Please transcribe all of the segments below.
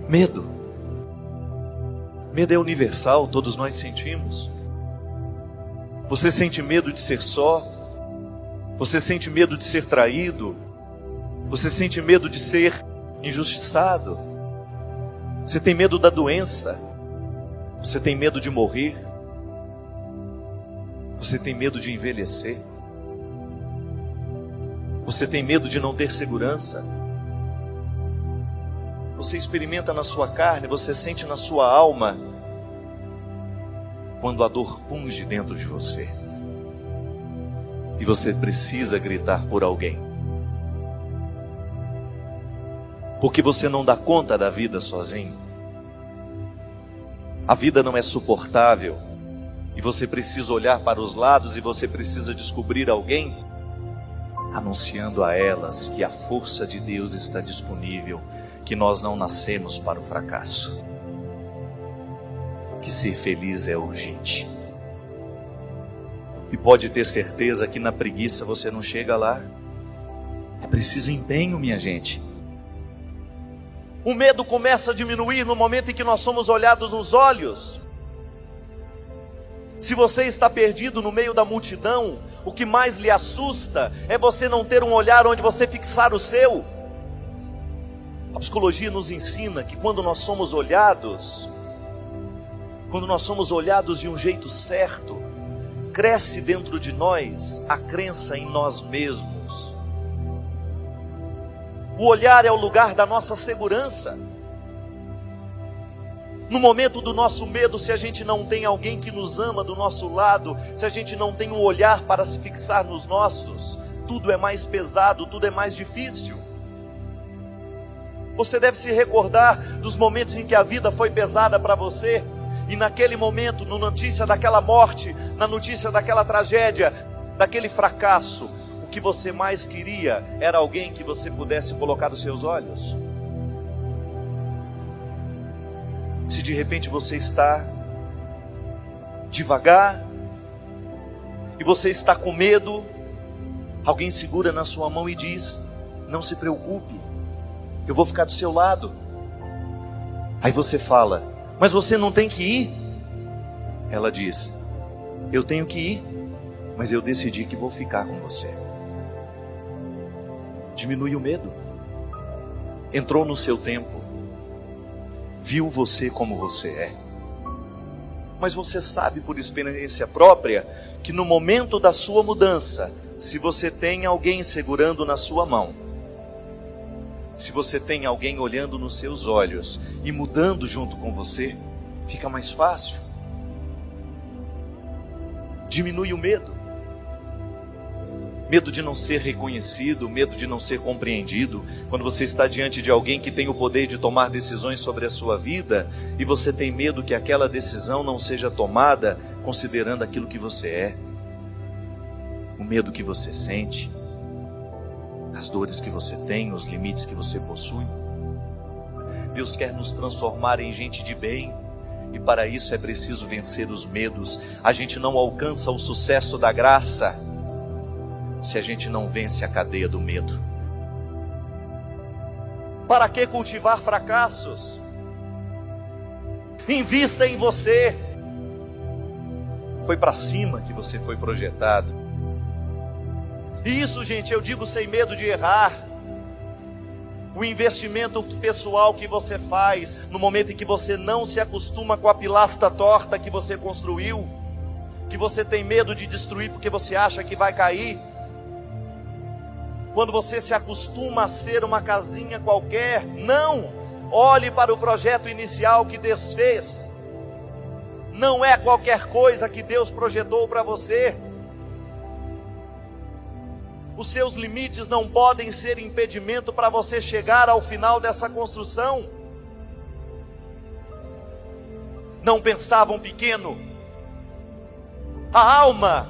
Medo. Medo é universal, todos nós sentimos. Você sente medo de ser só? Você sente medo de ser traído? Você sente medo de ser injustiçado? Você tem medo da doença? Você tem medo de morrer? Você tem medo de envelhecer? Você tem medo de não ter segurança? Você experimenta na sua carne, você sente na sua alma quando a dor punge dentro de você e você precisa gritar por alguém, porque você não dá conta da vida sozinho. A vida não é suportável e você precisa olhar para os lados e você precisa descobrir alguém anunciando a elas que a força de Deus está disponível, que nós não nascemos para o fracasso, que ser feliz é urgente. E pode ter certeza que na preguiça você não chega lá. É preciso empenho, minha gente. O medo começa a diminuir no momento em que nós somos olhados nos olhos. Se você está perdido no meio da multidão, o que mais lhe assusta é você não ter um olhar onde você fixar o seu. A psicologia nos ensina que quando nós somos olhados de um jeito certo, cresce dentro de nós a crença em nós mesmos. O olhar é o lugar da nossa segurança. No momento do nosso medo, se a gente não tem alguém que nos ama do nosso lado, se a gente não tem um olhar para se fixar nos nossos, tudo é mais pesado, tudo é mais difícil. Você deve se recordar dos momentos em que a vida foi pesada para você, e naquele momento, na notícia daquela morte, na notícia daquela tragédia, daquele fracasso, o que você mais queria era alguém que você pudesse colocar os seus olhos. Se de repente você está devagar e você está com medo, alguém segura na sua mão e diz: não se preocupe, eu vou ficar do seu lado. Aí você fala: mas você não tem que ir? Ela diz: eu tenho que ir, mas eu decidi que vou ficar com você. Diminui o medo. Entrou no seu tempo, viu você como você é. Mas você sabe por experiência própria que no momento da sua mudança, se você tem alguém segurando na sua mão, se você tem alguém olhando nos seus olhos e mudando junto com você, fica mais fácil. Diminui o medo. Medo de não ser reconhecido, medo de não ser compreendido. Quando você está diante de alguém que tem o poder de tomar decisões sobre a sua vida, e você tem medo que aquela decisão não seja tomada considerando aquilo que você é, o medo que você sente, as dores que você tem, os limites que você possui. Deus quer nos transformar em gente de bem, e para isso é preciso vencer os medos. A gente não alcança o sucesso da graça se a gente não vence a cadeia do medo. Para que cultivar fracassos? Invista em você. Foi para cima que você foi projetado. E isso, gente, eu digo sem medo de errar. O investimento pessoal que você faz no momento em que você não se acostuma com a pilastra torta que você construiu, que você tem medo de destruir porque você acha que vai cair. Quando você se acostuma a ser uma casinha qualquer, não, olhe para o projeto inicial que Deus fez. Não é qualquer coisa que Deus projetou para você. Os seus limites não podem ser impedimento para você chegar ao final dessa construção. Não pensavam pequeno. A alma,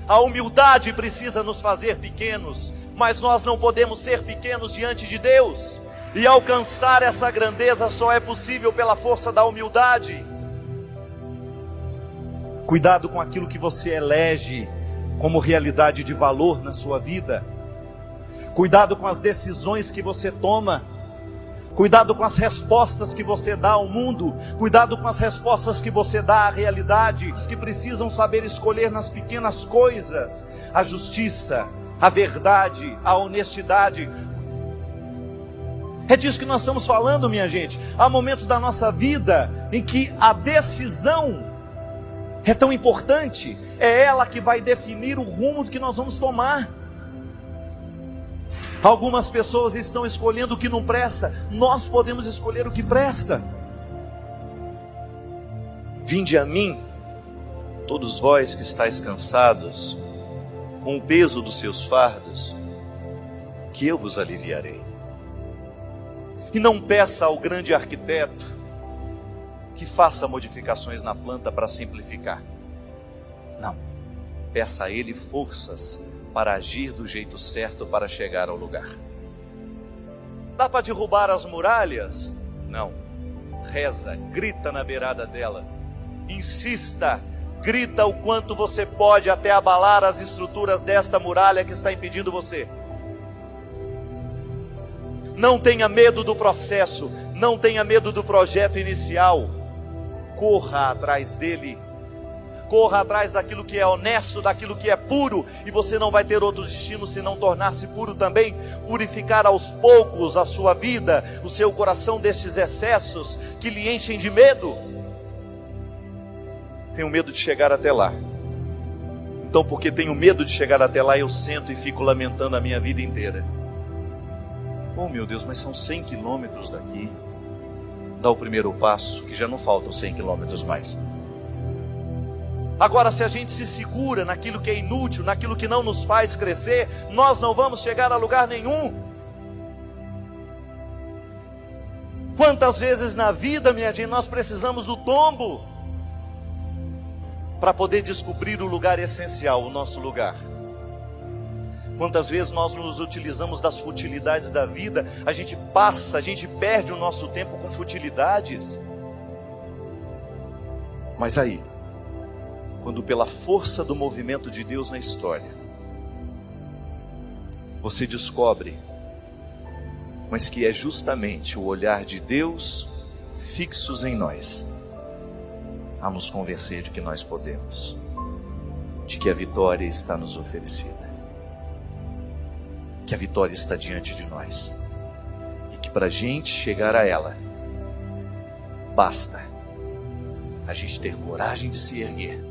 a humildade precisa nos fazer pequenos, mas nós não podemos ser pequenos diante de Deus. E alcançar essa grandeza só é possível pela força da humildade. Cuidado com aquilo que você elege como realidade de valor na sua vida. Cuidado com as decisões que você toma. Cuidado com as respostas que você dá ao mundo. Cuidado com as respostas que você dá à realidade. Os que precisam saber escolher nas pequenas coisas a justiça, a verdade, a honestidade. É disso que nós estamos falando, minha gente. Há momentos da nossa vida em que a decisão é tão importante. É ela que vai definir o rumo que nós vamos tomar. Algumas pessoas estão escolhendo o que não presta. Nós podemos escolher o que presta. Vinde a mim, todos vós que estáis cansados, com o peso dos seus fardos, que eu vos aliviarei. E não peça ao grande arquiteto que faça modificações na planta para simplificar. Não. Peça a ele forças para agir do jeito certo para chegar ao lugar. Dá para derrubar as muralhas? Não. Reza, grita na beirada dela. Insista, grita o quanto você pode até abalar as estruturas desta muralha que está impedindo você. Não tenha medo do processo, não tenha medo do projeto inicial. Corra atrás dele. Corra atrás daquilo que é honesto, daquilo que é puro, e você não vai ter outro destino senão tornar-se puro também, purificar aos poucos a sua vida, o seu coração destes excessos que lhe enchem de medo. Tenho medo de chegar até lá. Então, porque tenho medo de chegar até lá, eu sento e fico lamentando a minha vida inteira. Oh meu Deus, mas são 100 quilômetros daqui. Dá o primeiro passo, que já não faltam 100 quilômetros mais. Agora, se a gente se segura naquilo que é inútil, naquilo que não nos faz crescer, nós não vamos chegar a lugar nenhum. Quantas vezes na vida, minha gente, nós precisamos do tombo para poder descobrir o lugar essencial, o nosso lugar. Quantas vezes nós nos utilizamos das futilidades da vida, a gente perde o nosso tempo com futilidades. Mas aí, quando pela força do movimento de Deus na história, você descobre, mas que é justamente o olhar de Deus fixos em nós, a nos convencer de que nós podemos, de que a vitória está nos oferecida, que a vitória está diante de nós, e que para a gente chegar a ela, basta a gente ter coragem de se erguer,